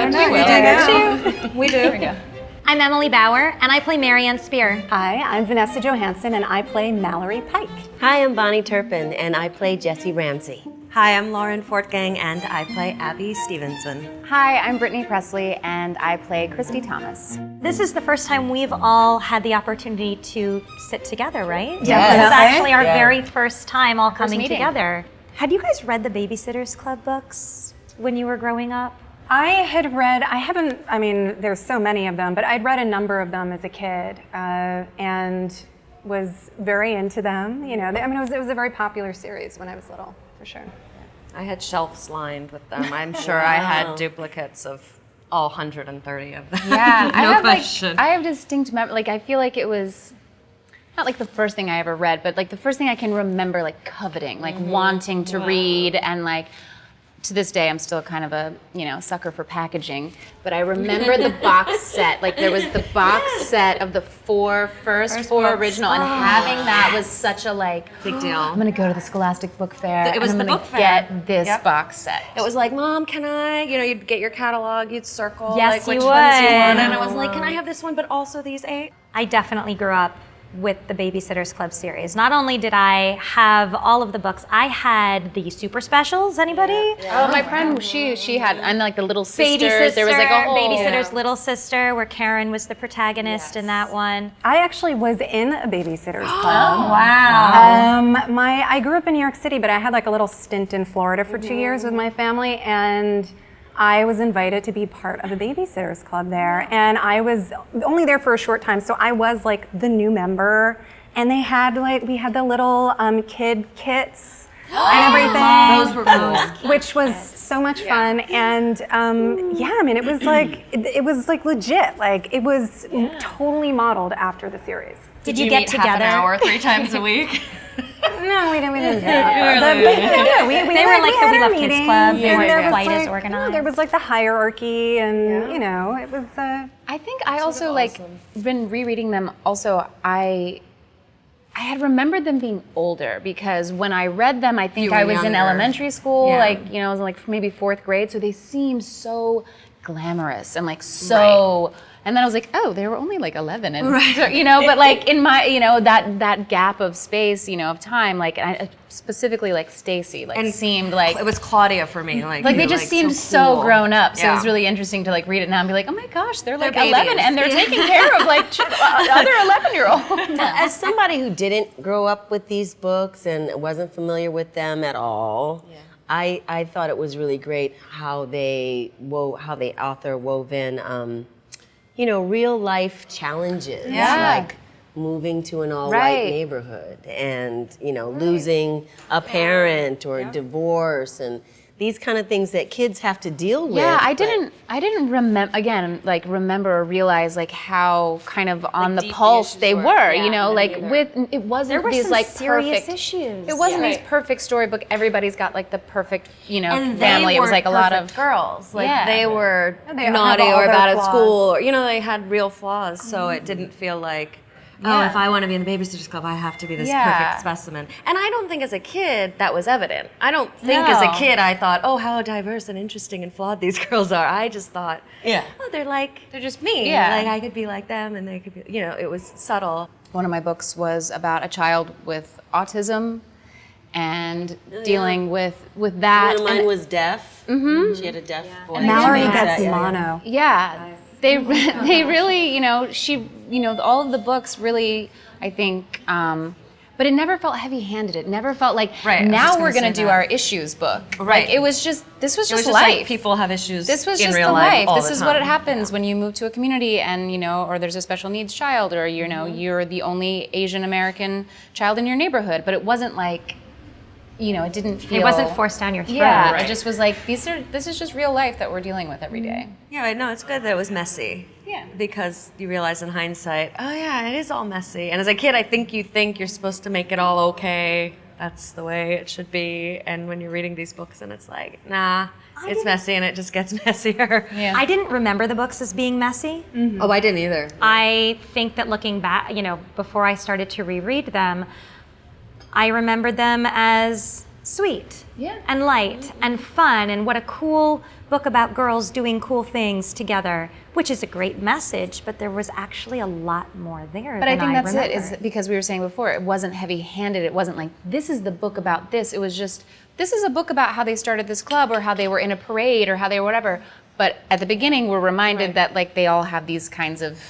don't know. We do. There we go. I'm Emily Bauer, and I play Marianne Spear. Hi, I'm Vanessa Johansson, and I play Mallory Pike. Hi, I'm Bonnie Turpin, and I play Jessie Ramsey. Hi, I'm Lauren Fortgang, and I play Abby Stevenson. Hi, I'm Brittany Presley, and I play Christy Thomas. This is the first time we've all had the opportunity to sit together, right? Yes. This is actually our very first time all coming meeting. together. Had you guys read the Babysitters Club books when you were growing up? There's so many of them, but I'd read a number of them as a kid and was very into them. You know, it was a very popular series when I was little, for sure. I had shelves lined with them. I'm sure I had duplicates of all 130 of them. Yeah, No question. I have distinct memory. Like, I feel like it was not like the first thing I ever read, but like the first thing I can remember, like coveting, like wanting to read, and like to this day, I'm still kind of a sucker for packaging. But I remember the box set. Like there was the box set of the first four original, and having that was such a big deal. I'm gonna go to the Scholastic Book Fair. It was and I'm the gonna book fair. get this box set. It was like, Mom, can I? You'd get your catalog, you'd circle Yes, which you ones you would. want, and I was like, can I have this one, but also these 8? I definitely grew up with the Babysitters Club series. Not only did I have all of the books, I had the super specials. Anybody? Oh, my friend, she had, and like the little sisters. Baby Sister, there was like a whole Babysitter's Little Sister, where Karen was the protagonist in that one. I actually was in a Babysitter's Club. Wow. I grew up in New York City, but I had like a little stint in Florida for 2 years with my family, and I was invited to be part of a Babysitters Club there, and I was only there for a short time, so I was like the new member, and we had the little kid kits and everything. Those were cool. Which was so much fun, and it was like legit, like it was totally modeled after the series. Did you get meet together? half an hour 3 times a week? No, we didn't do that. We They were like the had We our Love Kids meetings, Club. They and weren't there was quite as like- organized. There was like the hierarchy, and it was. I think I also been rereading them. Also, I had remembered them being older because when I read them, I think I was in younger. elementary school, Yeah. I was in like maybe 4th grade. So they seemed so glamorous and like so. And then I was like, oh, they were only like 11, and so, but like in my, that gap of space, of time, like I specifically like Stacy, seemed like It was Claudia for me. Like they just seemed so cool. grown up. So it was Yeah. really interesting to like read it now and be like, oh my gosh, they're like They're 11 babies. and they're taking care of like other 11-year-olds. As somebody who didn't grow up with these books and wasn't familiar with them at all, I thought it was really great how the author wove in, real life challenges, like moving to an all-white neighborhood and, losing a parent or divorce and these kind of things that kids have to deal with. Yeah, I didn't remember or realize like how kind of on the pulse they were, it wasn't There were these some like serious perfect issues. It wasn't these perfect storybook. Everybody's got like the perfect, And family. they It was like a lot perfect of girls. Like Yeah. they were They have naughty all or their bad at flaws. school, or they had real flaws. So it didn't feel like, oh, if I want to be in the Babysitters Club, I have to be this perfect specimen. And I don't think as a kid that was evident. I don't think as a kid I thought, oh, how diverse and interesting and flawed these girls are. I just thought, oh, they're just me. Yeah. Like I could be like them, and they could be. It was subtle. One of my books was about a child with autism and dealing with that. One of mine and- was deaf. Mm-hmm. She had a deaf voice. Mallory Yeah. gets Yeah. mono. Yeah, they really, all of the books really, I think, but it never felt heavy-handed. It never felt like, Right, I was now just we're gonna going to say do that. our issues book. Right. Like, this was It was just just life. like people have issues. This was in just real the life. all This the is what time. happens when you move to a community and, or there's a special needs child or, you're the only Asian American child in your neighborhood. But it wasn't like, it didn't feel... It wasn't forced down your throat. Yeah, it just was like, this is just real life that we're dealing with every day. Yeah, no, it's good that it was messy. Yeah. Because you realize in hindsight, oh yeah, it is all messy. And as a kid, I think you're supposed to make it all okay. That's the way it should be. And when you're reading these books and it's like, nah, it's messy and it just gets messier. Yeah. I didn't remember the books as being messy. Oh, I didn't either. I think that looking back, before I started to reread them, I remembered them as sweet Yeah. and light and fun, and what a cool book about girls doing cool things together, which is a great message, but there was actually a lot more there. But I than think that's remember. it, is because we were saying before, it wasn't heavy-handed. It wasn't like, this is the book about this. It was just, this is a book about how they started this club or how they were in a parade or how they were whatever. But at the beginning, we're reminded that like they all have these kinds of,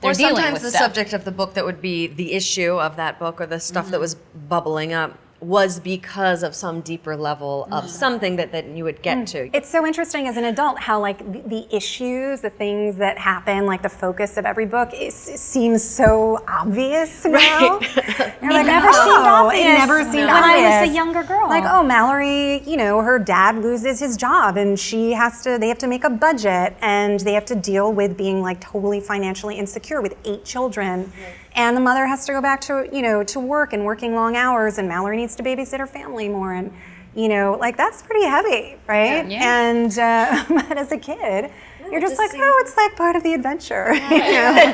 they're Or dealing sometimes with the stuff. subject of the book that would be the issue of that book or the stuff that was bubbling up was because of some deeper level of something that you would get to. It's so interesting as an adult how like the issues, the things that happen, like the focus of every book it seems so obvious now. It never seemed obvious. It never seemed when I obvious. was a younger girl. Like, oh, Mallory, you know, her dad loses his job and they have to make a budget and they have to deal with being like totally financially insecure with 8 children. And the mother has to go back to, you know, to work and working long hours, and Mallory needs to babysit her family more. And, you know, like that's pretty heavy, right? Yeah. And but as a kid, you're just like, oh, it's like part of the adventure. You know?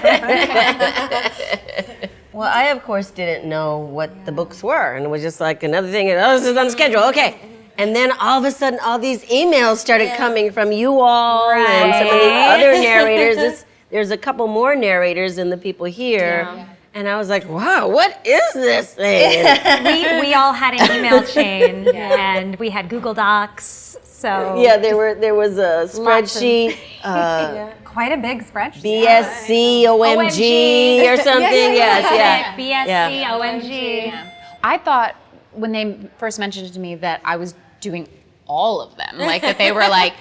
Well, I of course didn't know what the books were, and it was just like another thing. Oh, this is on schedule. Okay. And then all of a sudden, all these emails started coming from you all and some of the other narrators. There's a couple more narrators than the people here. Yeah. And I was like, wow, what is this thing? we all had an email chain, and we had Google Docs. So Yeah, there was a spreadsheet, Quite a big spreadsheet. BSC, OMG, or something. Yes, BSC, OMG. I thought when they first mentioned it to me that I was doing all of them, like that they were like,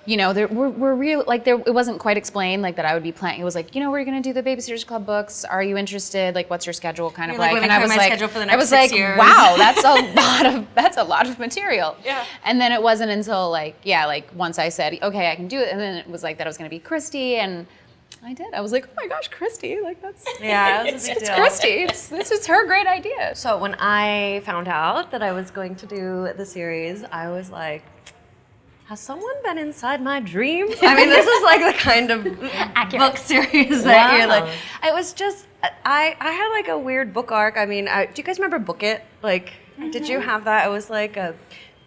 you know, we're real, like it wasn't quite explained, like that I would be playing. It was like, you know, we're gonna do the Babysitters Club books. Are you interested? Like, what's your schedule kind of like? let me And I clear was my like, schedule for the I next was 6 like, years. wow, that's a lot of material. Yeah. And then it wasn't until like once I said, okay, I can do it, and then it was like that I was gonna be Christy, and I did. I was like, oh my gosh, Christy, like that's It's it's Christy. This is her great idea. So when I found out that I was going to do the series, I was like, has someone been inside my dreams? I mean, this is like the kind of book series that you're like, it was just, I had like a weird book arc. I mean, do you guys remember Book It? Like, did you have that? It was like a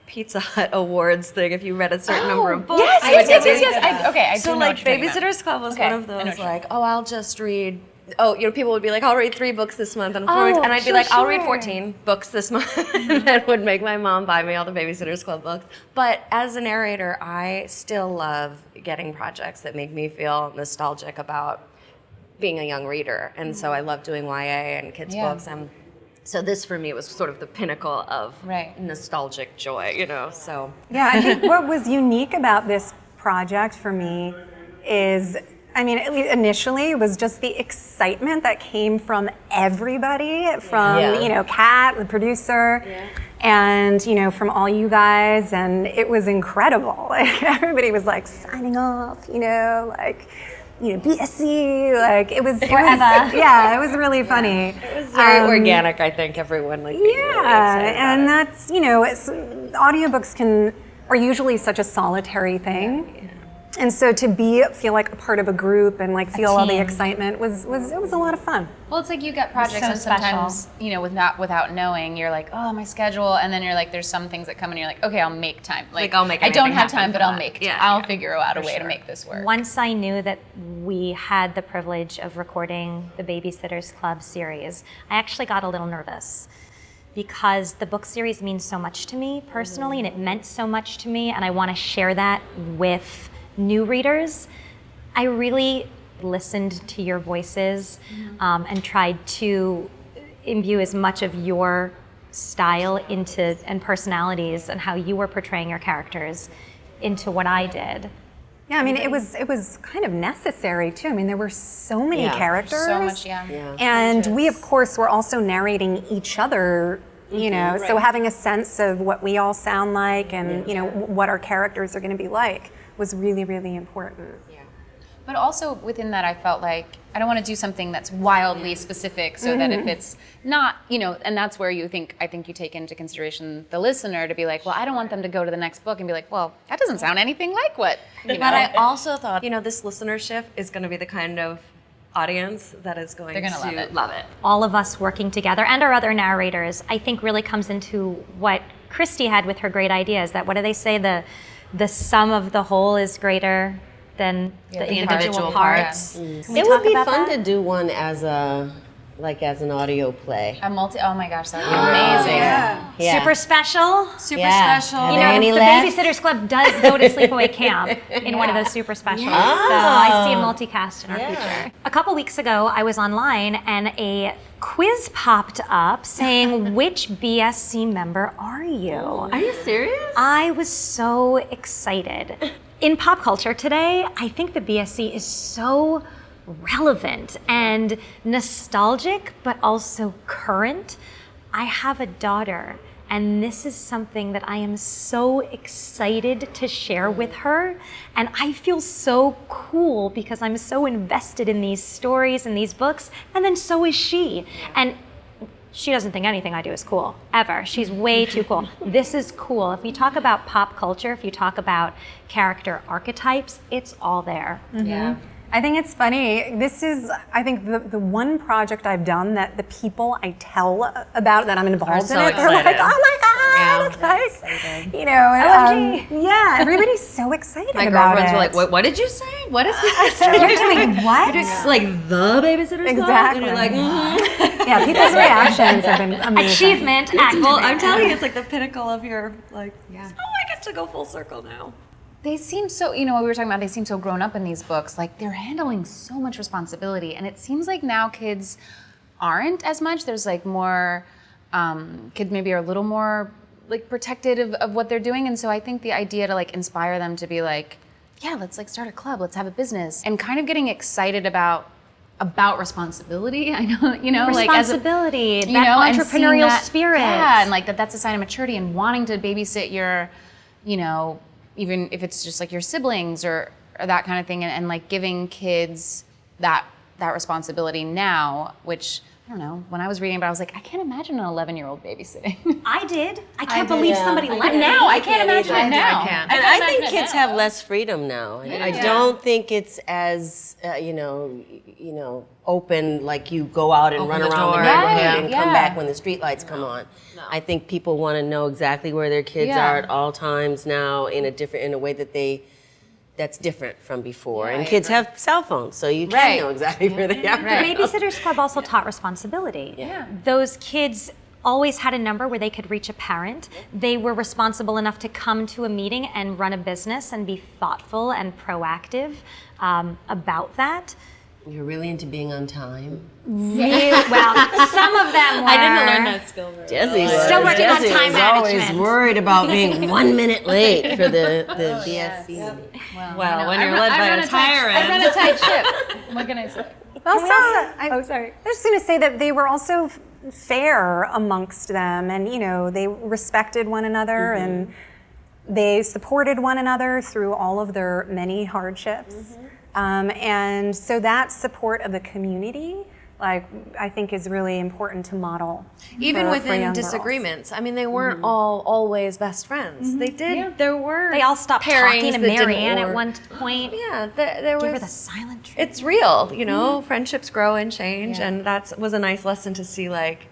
Pizza Hut awards thing. If you read a certain number of books. Yes. I So do know like what you're talking about. Babysitter's Club was Okay, one of I know those what you're like, oh, I'll just read. Oh, you know, people would be like, I'll read 3 books this month and 4 weeks, and I'd be like, I'll read 14 books this month. That would make my mom buy me all the Babysitter's Club books. But as a narrator, I still love getting projects that make me feel nostalgic about being a young reader, and so I love doing YA and kids books. And so this for me was sort of the pinnacle of nostalgic joy, you know. So Yeah, I think what was unique about this project for me is, I mean, at least initially, it was just the excitement that came from everybody, from, you know, Kat, the producer, and, you know, from all you guys, and it was incredible. Like, everybody was like signing off, you know, like, you know, BSC, like, it was Forever. Yeah, it was really funny. it was very organic, I think, everyone like being really excited about and it. that's, you know, audiobooks are usually such a solitary thing. And so to feel like a part of a group and like feel all the excitement was a lot of fun. Well, it's like you get projects so and sometimes, you know, without knowing, you're like, oh, my schedule, and then you're like, there's some things that come and you're like, okay, I'll make time. Like I'll make I don't anything have happen time, for but I'll that. make Yeah, I'll yeah, figure out a way to make this work. Once I knew that we had the privilege of recording the Babysitters Club series, I actually got a little nervous because the book series means so much to me personally, and it meant so much to me, and I want to share that with new readers. I really listened to your voices and tried to imbue as much of your style and personalities and how you were portraying your characters into what I did. Yeah, I mean, it was kind of necessary too. I mean, there were so many characters. So much, And we, of course, were also narrating each other, you know, so having a sense of what we all sound like and, you know, what our characters are going to be like was really, really important. But also within that, I felt like I don't want to do something that's wildly specific, so that if it's not, you know, and that's where I think you take into consideration the listener to be like, well, I don't want them to go to the next book and be like, well, that doesn't sound anything like what, you know. But I also thought, you know, this listenership is going to be the kind of audience that is going They're gonna to love it. All of us working together and our other narrators, I think really comes into what Christy had with her great ideas, that what do they say, the sum of the whole is greater than the individual parts. Can we It would talk be about fun that? to do one as an audio play. Oh my gosh, that would be amazing. Yeah. Super special. Super Yeah. special. Are You there know, any the left? Babysitters Club does go to sleepaway camp in one of those super specials. So I see a multicast in our future. A couple weeks ago, I was online and a quiz popped up saying, which BSC member are you? Are you serious? I was so excited. In pop culture today, I think the BSC is so relevant and nostalgic, but also current. I have a daughter, and this is something that I am so excited to share with her. And I feel so cool because I'm so invested in these stories and these books, and then so is she. And she doesn't think anything I do is cool, ever. She's way too cool. This is cool. If you talk about pop culture, if you talk about character archetypes, it's all there. Yeah. I think it's funny. This is, I think, the one project I've done that the people I tell about that I'm involved so in it, they're like, excited. oh my God, like, you know, and, yeah, everybody's so excited My about girlfriends it. were like, what did you say? What is this? You're doing what? Like the Babysitter's Club? Exactly. And you're like, Yeah, people's reactions have been amazing. Achievement, Well, activate. I'm telling you, it's like the pinnacle of your, like, oh, I get to go full circle now. They seem so, you know, what we were talking about, they seem so grown up in these books. Like, they're handling so much responsibility. And it seems like now kids aren't as much. There's like more, kids maybe are a little more like protected of what they're doing. And so I think the idea to like inspire them to be like, yeah, let's like start a club, let's have a business. And kind of getting excited about responsibility. I know, you know, like as a, responsibility, that you know, and seeing entrepreneurial that- spirit. Yeah, and like that's a sign of maturity, and wanting to babysit your, you know, even if it's just like your siblings or that kind of thing, and like giving kids that responsibility now, which I don't know, when I was reading about it, I was like, I can't imagine an 11-year-old babysitting. I did. I can't believe somebody let me. Now, I can't imagine it now. I can't. And I think kids have less freedom now. I don't think it's as you know, open, like you go out and run the around the door. neighborhood Right, and yeah. come back when the street lights come on. I think people want to know exactly where their kids Yeah. are at all times now in a way that's different from before. And kids have cell phones, so you can Right. know exactly where they are. The Babysitters Club also taught responsibility. Yeah. Those kids always had a number where they could reach a parent. They were responsible enough to come to a meeting and run a business and be thoughtful and proactive about that. You're really into being on time. Really, well, some of them were. I didn't learn that skill. Jesse was. Still working on Jesse time was always management. worried about being 1 minute late for the BSC. Well, when you're led by a tyrant. I run a tight ship. What can I say? Also, I was just going to say that they were also fair amongst them, and you know, they respected one another and they supported one another through all of their many hardships. And so that support of the community, like, I think is really important to model. Even for within young girls. disagreements. I mean, they weren't all always best friends. They did. There were. They all stopped pairings talking to that didn't Marianne at work. one point. Yeah, there Give her was. the silent treatment. It's real, you know. Friendships grow and change, and that was a nice lesson to see. Like,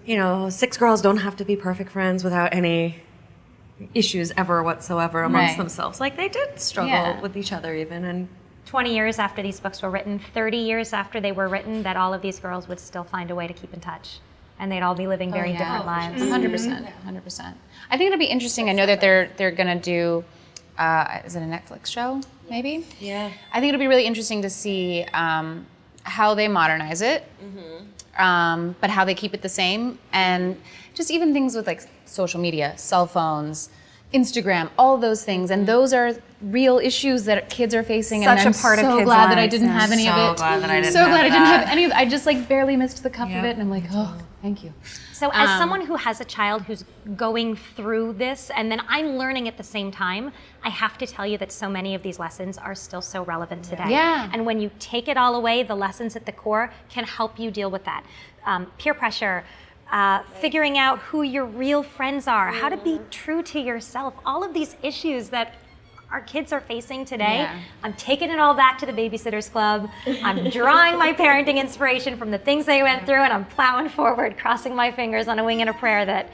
you know, 6 girls don't have to be perfect friends without any issues ever whatsoever amongst Right. themselves. Like, they did struggle Yeah. with each other even, and 20 years after these books were written, 30 years after they were written, that all of these girls would still find a way to keep in touch. And they'd all be living very different lives. 100%. 100%. I think it'll be interesting. I know that they're gonna do. Is it a Netflix show? Maybe. yeah. I think it'll be really interesting to see how they modernize it, but how they keep it the same, and just even things with like social media, cell phones, Instagram, all those things, and those are real issues that kids are facing. Such and I'm a part of so kids' glad that I lives, didn't yeah. have any of So it. glad that I didn't So have glad I didn't that. have any of it. I just like barely missed the cup of it, and I'm like, oh, thank you. So as someone who has a child who's going through this, and then I'm learning at the same time, I have to tell you that so many of these lessons are still so relevant today. Yeah. And when you take it all away, the lessons at the core can help you deal with that. Peer pressure, figuring out who your real friends are, how to be true to yourself, all of these issues that our kids are facing today. Yeah. I'm taking it all back to the Babysitters Club. I'm drawing my parenting inspiration from the things they went through, and I'm plowing forward, crossing my fingers on a wing and a prayer that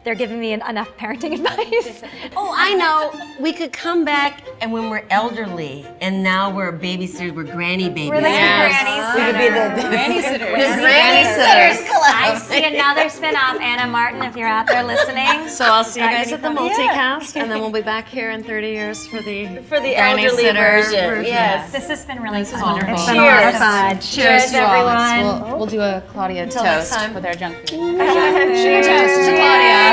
they're giving me enough parenting advice. Oh, I know. We could come back and when we're elderly and now we're babysitters, we're granny babies. We're the grannies. We could be the Granny sitters. granny sitters. I see another spin-off. Anna Martin, if you're out there listening. So I'll see you guys at the multicast, and then we'll be back here in 30 years for the granny elderly sitter version. Yes. This has been really fun. wonderful. It's been a lot of Cheers. fun. Cheers to all of us. everyone. We'll do a Claudia Until next toast time. with our junk food. Cheers to Claudia.